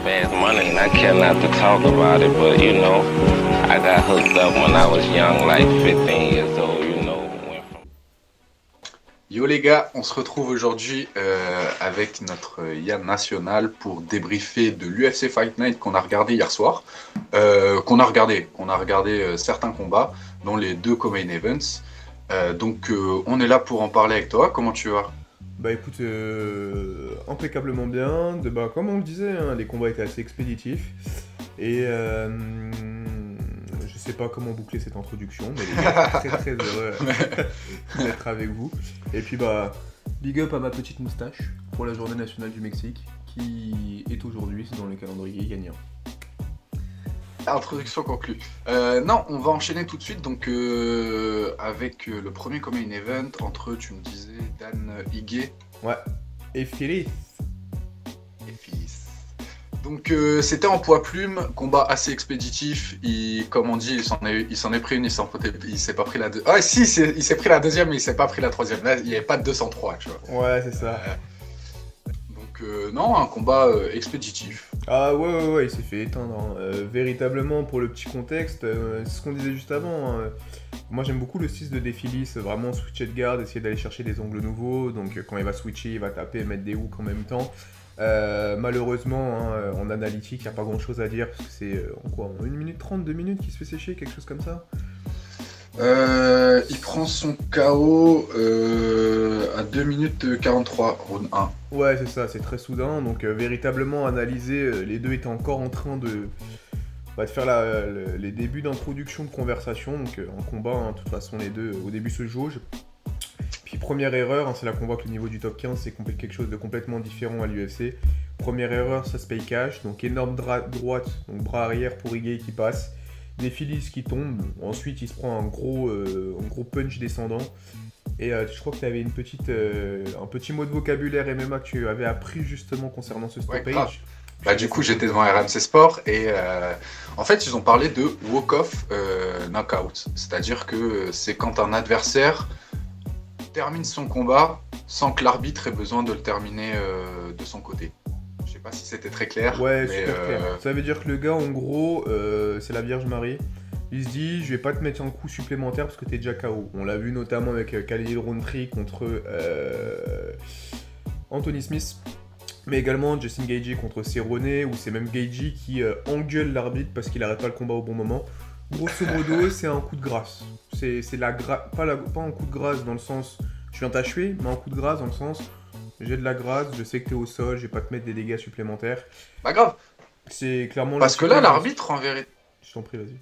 fast money, and I care not to talk about it, but you know, I got hooked up when I was young, like 15 years old, you know. Yo les gars, on se retrouve aujourd'hui avec notre Yann National pour débriefer de l'UFC Fight Night qu'on a regardé hier soir. On a regardé certains combats, dont les deux co-main events. Donc on est là pour en parler avec toi. Comment tu vas? Bah écoute, impeccablement bien. Comme on le disait, hein, les combats étaient assez expéditifs. Et je sais pas comment boucler cette introduction, mais les gars, je suis très heureux d'être avec vous. Et puis big up à ma petite moustache pour la journée nationale du Mexique, qui est aujourd'hui dans le calendrier gagnant. Introduction conclue. Non, on va enchaîner tout de suite donc avec le premier co-main event entre, tu me disais, Dan Ige. Ouais, et Philippe. Donc c'était en poids plume, combat assez expéditif. Comme on dit, il s'en est pris une, il s'est pas pris la deuxième. Ah si, il s'est pris la deuxième, mais il s'est pas pris la troisième. Là, il n'y avait pas de 203, tu vois. Ouais, c'est ça. Non, un combat expéditif. Ah ouais, il s'est fait éteindre. Hein. Véritablement, pour le petit contexte, c'est ce qu'on disait juste avant. Hein. Moi, j'aime beaucoup le style de Defilis, vraiment switcher de garde, essayer d'aller chercher des angles nouveaux. Donc, quand il va switcher, il va taper, mettre des hooks en même temps. Malheureusement, hein, en analytique, il n'y a pas grand chose à dire, parce que c'est en 1 minute 30, 2 minutes qu'il se fait sécher, quelque chose comme ça. Il prend son KO à 2 minutes 43, round 1. Ouais, c'est ça, c'est très soudain. Donc, véritablement analysé, les deux étaient encore en train de faire les débuts d'introduction de conversation. Donc, en combat, hein, de toute façon, les deux, au début, se jaugent. Puis, première erreur, hein, c'est là qu'on voit que le niveau du top 15, c'est quelque chose de complètement différent à l'UFC. Première erreur, ça se paye cash. Donc, énorme droite, donc bras arrière pour Ige qui passe. Des Phillies qui tombent. Ensuite, il se prend un gros punch descendant. Et je crois que tu avais un petit mot de vocabulaire MMA que tu avais appris justement concernant ce stoppage. Ouais, du coup, j'étais devant RMC Sport et en fait, ils ont parlé de walk-off knockout. C'est-à-dire que c'est quand un adversaire termine son combat sans que l'arbitre ait besoin de le terminer de son côté. Je sais pas si c'était très clair. Ouais, mais super clair. Ça veut dire que le gars, en gros, c'est la Vierge Marie. Il se dit, je vais pas te mettre un coup supplémentaire parce que t'es déjà KO. On l'a vu notamment avec Khalil Rountree contre Anthony Smith. Mais également Justin Gaethje contre Cerrone, où c'est même Gaethje qui engueule l'arbitre parce qu'il arrête pas le combat au bon moment. Grosso modo, c'est un coup de grâce. C'est pas un coup de grâce dans le sens je viens t'achever, mais un coup de grâce dans le sens j'ai de la grâce, je sais que t'es au sol, je vais pas te mettre des dégâts supplémentaires. Pas grave. C'est clairement. Parce que là, l'arbitre en vérité. Je t'en prie, vas-y.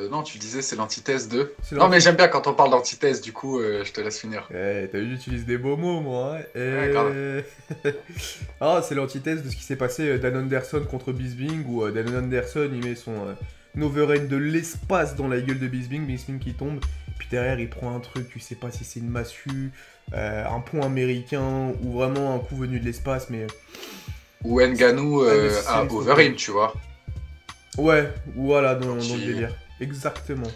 Non, tu disais c'est l'antithèse de. Non, mais j'aime bien quand on parle d'antithèse, du coup, je te laisse finir. T'as vu, j'utilise des beaux mots, moi. Hein. Ouais, grave. C'est l'antithèse de ce qui s'est passé Dan Anderson contre Bisping, où Dan Anderson, il met son overhand de l'espace dans la gueule de Bisping qui tombe. Puis derrière, il prend un truc, tu sais pas si c'est une massue, un pont américain, ou vraiment un coup venu de l'espace, mais. Ou Ngannou à overhand, tu vois. Ouais, voilà, dans le délire. Exactement.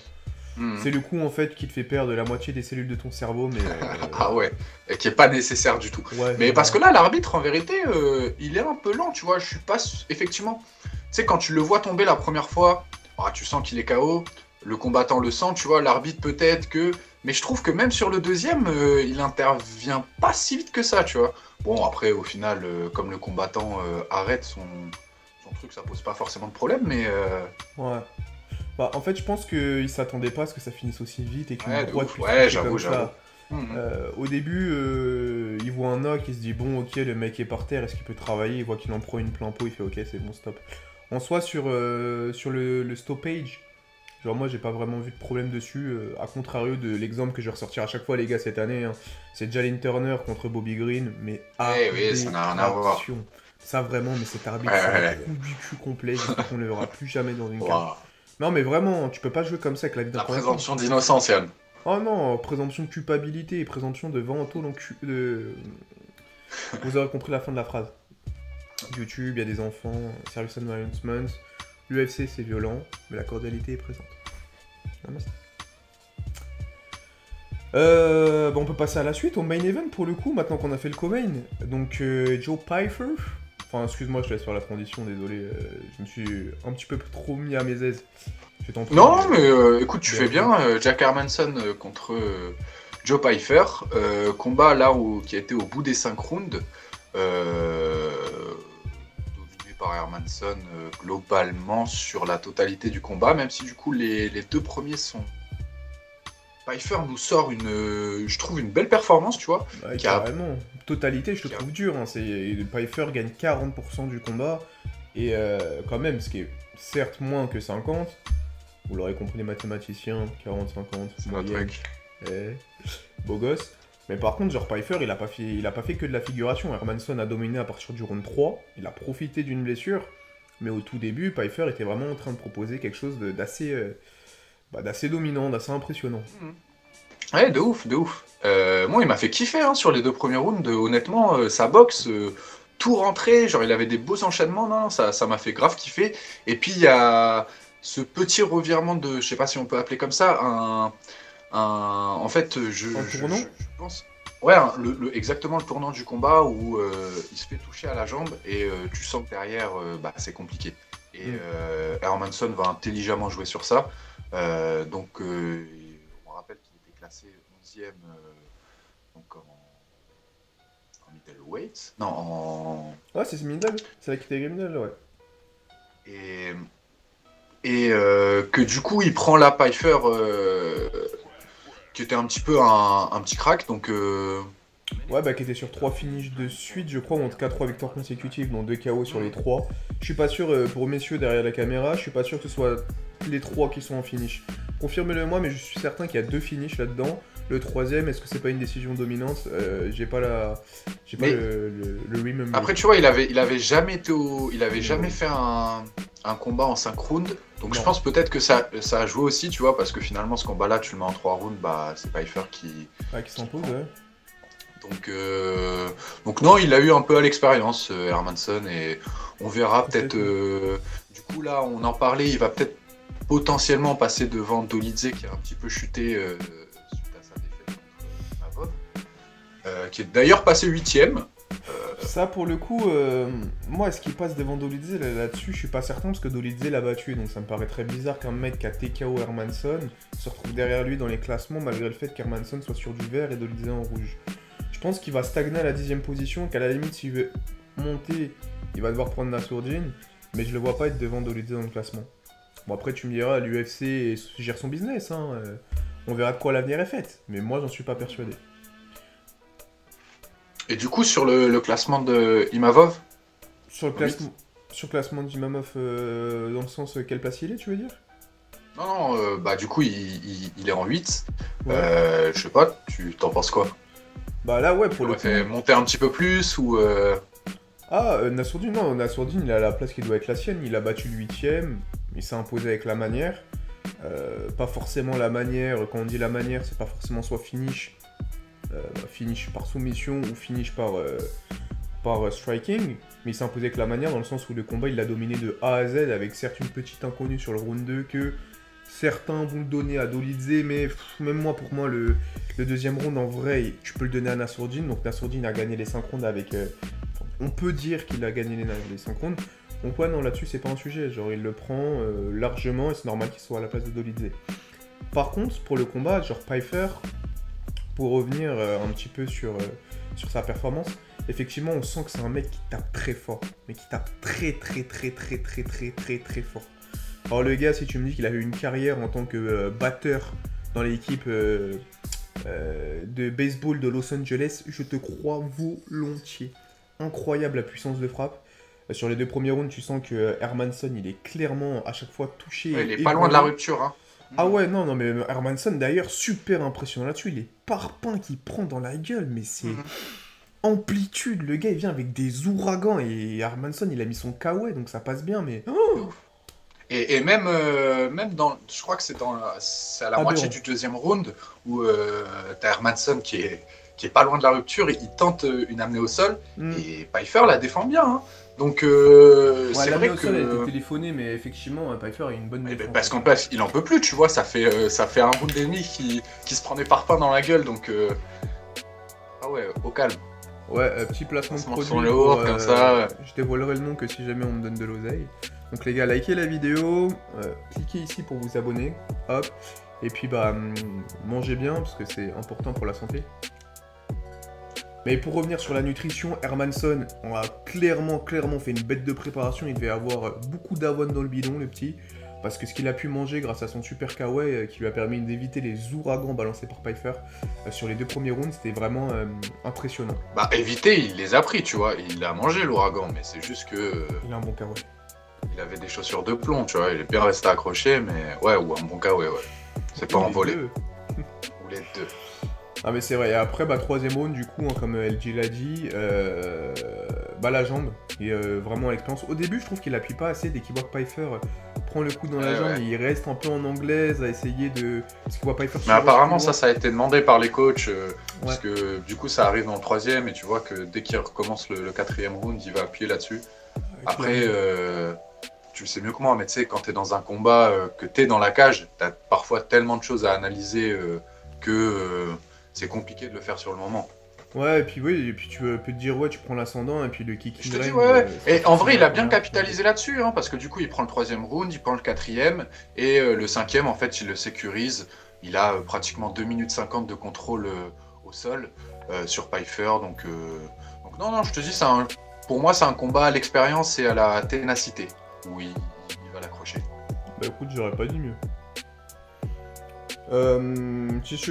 C'est le coup en fait qui te fait perdre la moitié des cellules de ton cerveau, mais. Ah ouais, et qui est pas nécessaire du tout. Ouais, mais parce que là, l'arbitre en vérité, il est un peu lent, tu vois. Je suis pas. Effectivement. Tu sais, quand tu le vois tomber la première fois, tu sens qu'il est KO. Le combattant le sent, tu vois. L'arbitre peut-être que. Mais je trouve que même sur le deuxième, il intervient pas si vite que ça, tu vois. Bon, après, au final, comme le combattant arrête son truc, ça pose pas forcément de problème, mais. Ouais. En fait, je pense qu'il s'attendait pas à ce que ça finisse aussi vite et qu'une droite puisse ouais, toucher comme j'avoue. ça. Au début, il voit un knock, il se dit bon, ok, le mec est par terre, est-ce qu'il peut travailler? Il voit qu'il en prend une plein pot, il fait ok, c'est bon, stop. En soi, sur le stoppage, genre moi, j'ai pas vraiment vu de problème dessus, à contrario de l'exemple que je vais ressortir à chaque fois, les gars, cette année. Hein, c'est Jalin Turner contre Bobby Green, mais oui, ça n'a rien à voir. Ça vraiment, mais cet arbitre, c'est un trou du cul complet, j'espère qu'on ne le verra plus jamais dans une carte. Non, mais vraiment, tu peux pas jouer comme ça avec la présomption d'innocence, Yann. Oh non, présomption de culpabilité et présomption de vento Vous aurez compris la fin de la phrase. YouTube, il y a des enfants, Serious Environment, l'UFC c'est violent, mais la cordialité est présente. On peut passer à la suite, au main event pour le coup, maintenant qu'on a fait le co-main. Donc Joe Pyfer Enfin, excuse-moi, je te laisse faire la transition, désolé. Je me suis un petit peu trop mis à mes aises. Je t'en prie. Non, mais écoute, tu fais bien. Jack Hermanson contre Joe Pyfer. Combat là qui a été au bout des 5 rounds. Dominé par Hermanson globalement sur la totalité du combat, même si du coup les 2 premiers sont. Pyfer nous sort je trouve une belle performance, tu vois. Ouais, carrément. Totalité, je te trouve dur. Hein. Pyfer gagne 40% du combat. Et quand même, ce qui est certes moins que 50. Vous l'aurez compris, les mathématiciens, 40-50, moyenne. Beau gosse. Mais par contre, genre Pyfer, il a pas fait que de la figuration. Hermanson a dominé à partir du round 3. Il a profité d'une blessure. Mais au tout début, Pyfer était vraiment en train de proposer quelque chose d'assez dominant, d'assez impressionnant. Ouais, de ouf. Moi, il m'a fait kiffer hein, sur les 2 premiers rounds. Honnêtement, sa boxe, tout rentré. Genre, il avait des beaux enchaînements. Non, ça m'a fait grave kiffer. Et puis, il y a ce petit revirement de... Je sais pas si on peut appeler comme ça. En fait, je pense... Ouais, exactement le tournant du combat où il se fait toucher à la jambe et tu sens que derrière, c'est compliqué. Et Hermanson va intelligemment jouer sur ça. Donc, on rappelle qu'il était classé 11e donc en middleweight. Non, en... Ouais, c'est middle. C'est la catégorie middle, ouais. Et que du coup, il prend la Pyfer qui était un petit peu un petit crack. Donc, ouais, qui était sur 3 finishes de suite, je crois, ou en tout cas 3 victoires consécutives, dont 2 KO sur les 3. Je suis pas sûr, pour messieurs derrière la caméra, je suis pas sûr que ce soit les 3 qui sont en finish. Confirmez-le moi, mais je suis certain qu'il y a 2 finishes là-dedans. Le 3ème, est-ce que c'est pas une décision dominante? J'ai pas le remember. Après, tu vois, il avait jamais fait un combat en 5 rounds. Donc non. Je pense peut-être que ça a joué aussi, tu vois, parce que finalement, ce combat-là, tu le mets en 3 rounds, c'est Pyfer qui s'impose, ouais. Donc non, il a eu un peu à l'expérience, Hermanson, et on verra peut-être... du coup, là, on en parlait, il va peut-être potentiellement passer devant Dolidze, qui a un petit peu chuté suite à sa défaite contre Mavov, qui est d'ailleurs passé 8ème. Ça, pour le coup, moi, est-ce qu'il passe devant Dolidze là-dessus? Je suis pas certain, parce que Dolidze l'a battu, donc ça me paraît très bizarre qu'un mec qui a TKO Hermanson se retrouve derrière lui dans les classements, malgré le fait qu'Hermanson soit sur du vert et Dolidze en rouge. Je pense qu'il va stagner à la 10ème position, qu'à la limite, s'il veut monter, il va devoir prendre Nassourdine, mais je le vois pas être devant Dolidze dans le classement. Bon, après, tu me diras, l'UFC gère son business, hein. On verra de quoi l'avenir est fait, mais moi, j'en suis pas persuadé. Et du coup, sur le classement de Imavov? Sur le classement d'Imavov, dans le sens, quelle place il est, tu veux dire? Non, du coup, il est en 8. Ouais. Je sais pas, tu t'en penses quoi? Bah là, ouais, pour le coup... fait monter un petit peu plus, ou... Nassourdine, non, Nassourdine, il a la place qui doit être la sienne. Il a battu le 8ème, il s'est imposé avec la manière. Pas forcément la manière, quand on dit la manière, c'est pas forcément soit finish par soumission ou finish par striking, mais il s'est imposé avec la manière dans le sens où le combat il l'a dominé de A à Z avec certes une petite inconnue sur le round 2 que certains vont le donner à Dolidze, mais même moi, pour moi, le deuxième round en vrai, tu peux le donner à Nassourdine. Donc Nassourdine a gagné les 5 rounds avec... on peut dire qu'il a gagné les 5 rounds. Donc ouais, non, là-dessus, c'est pas un sujet. Genre, il le prend largement et c'est normal qu'il soit à la place de Dolidze. Par contre, pour le combat, genre Pyfer, pour revenir un petit peu sur sa performance, effectivement, on sent que c'est un mec qui tape très fort. Mais qui tape très fort. Alors le gars, si tu me dis qu'il a eu une carrière en tant que batteur dans l'équipe de baseball de Los Angeles, je te crois volontiers. Incroyable la puissance de frappe. Sur les 2 premiers rounds, tu sens que Hermanson, il est clairement à chaque fois touché. Ouais, il est pas loin de la rupture, hein. Ah ouais, non, mais Hermanson, d'ailleurs, super impressionnant là-dessus. Les parpaings qu'il prend dans la gueule, mais c'est... Amplitude, le gars, il vient avec des ouragans, et Hermanson, il a mis son kawaii, donc ça passe bien, mais... Oh et même dans... Je crois que c'est à la moitié du 2e round, où t'as Hermanson qui est pas loin de la rupture, et il tente une amenée au sol, et Pyfer la défend bien, hein. Donc, c'est vrai que... Elle a été téléphonée, mais effectivement, Pyfer a une bonne défense. Parce qu'en plus, il en peut plus, tu vois, ça fait un round et demi qui se prend des parpaings dans la gueule, donc... Ah ouais, au calme. Ouais, petit placement de Placement produit. sur le haut, comme ça. Je dévoilerai le nom que si jamais on me donne de l'oseille. Donc les gars, likez la vidéo, cliquez ici pour vous abonner, hop. Et puis bah, mangez bien parce que c'est important pour la santé. Mais pour revenir sur la nutrition, Hermanson, on a clairement fait une bête de préparation. Il devait avoir beaucoup d'avoine dans le bidon, le petit. Parce que ce qu'il a pu manger grâce à son super kawaii qui lui a permis d'éviter les ouragans balancés par Pfeiffer sur les 2 premiers rounds, c'était vraiment impressionnant. Bah, éviter, il les a pris, tu vois. Il a mangé l'ouragan, mais c'est juste que. Il a un bon kawaii. Il avait des chaussures de plomb, tu vois. Il est bien resté accroché, mais ouais, ou un bon kawaii, ouais. C'est pas envolé. Ou les deux. Ah mais c'est vrai, et après, bah, 3ème round, du coup, hein, comme LG l'a dit, bah, la jambe, et vraiment à l'expérience. Au début, je trouve qu'il appuie pas assez, dès qu'il voit que Pfeiffer prend le coup dans la jambe, il reste un peu en anglaise à essayer de... Parce qu'il voit Pfeiffer... Mais apparemment, ça a été demandé par les coachs, parce que du coup, ça arrive dans le 3ème, et tu vois que dès qu'il recommence le 4ème round, il va appuyer là-dessus. Après, tu le sais mieux que moi, mais tu sais, quand t'es dans un combat, que t'es dans la cage, t'as parfois tellement de choses à analyser que... c'est compliqué de le faire sur le moment. Ouais, et puis oui, et puis tu peux te dire, ouais, tu prends l'ascendant, et puis le kick. Je te dis, ouais. Et en vrai, il a bien capitalisé là-dessus, hein, parce que du coup, il prend le 3ème round, il prend le 4ème, et le 5ème, en fait, il le sécurise. Il a pratiquement 2 minutes 50 de contrôle au sol sur Pfeiffer. Donc non, je te dis, pour moi, c'est un combat à l'expérience et à la ténacité, où il va l'accrocher. Bah écoute, j'aurais pas dit mieux. Si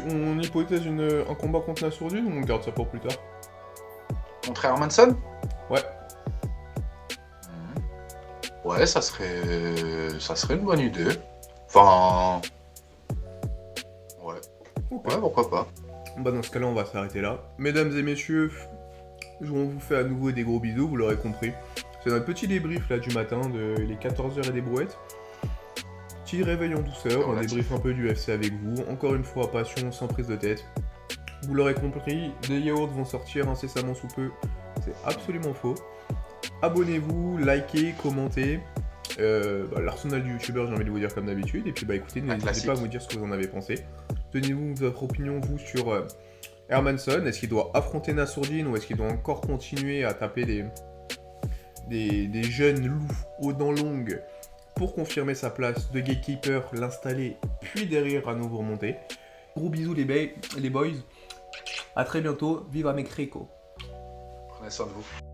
on hypothèse un combat contre Nassourdine ou on garde ça pour plus tard? Contre Hermanson? Ouais. Ouais, ça serait une bonne idée. Enfin... Ouais. Okay. Ouais, pourquoi pas. Bah dans ce cas-là, on va s'arrêter là. Mesdames et messieurs, on vous fait à nouveau des gros bisous, vous l'aurez compris. C'est notre petit débrief là du matin, il est 14h et des brouettes. Petit réveil en douceur, on débrief un peu du UFC avec vous. Encore une fois, passion sans prise de tête. Vous l'aurez compris, des yaourts vont sortir incessamment sous peu. C'est absolument faux. Abonnez-vous, likez, commentez. L'arsenal du youtubeur, j'ai envie de vous dire comme d'habitude. Et puis bah écoutez, n'hésitez pas à vous dire ce que vous en avez pensé. Donnez-vous votre opinion, vous, sur Hermanson. Est-ce qu'il doit affronter Nassourdine ou est-ce qu'il doit encore continuer à taper des jeunes loups aux dents longues pour confirmer sa place de gatekeeper, l'installer, puis derrière à nouveau remonter. Gros bisous les boys. À très bientôt. Viva Mexico. Prenez soin de vous.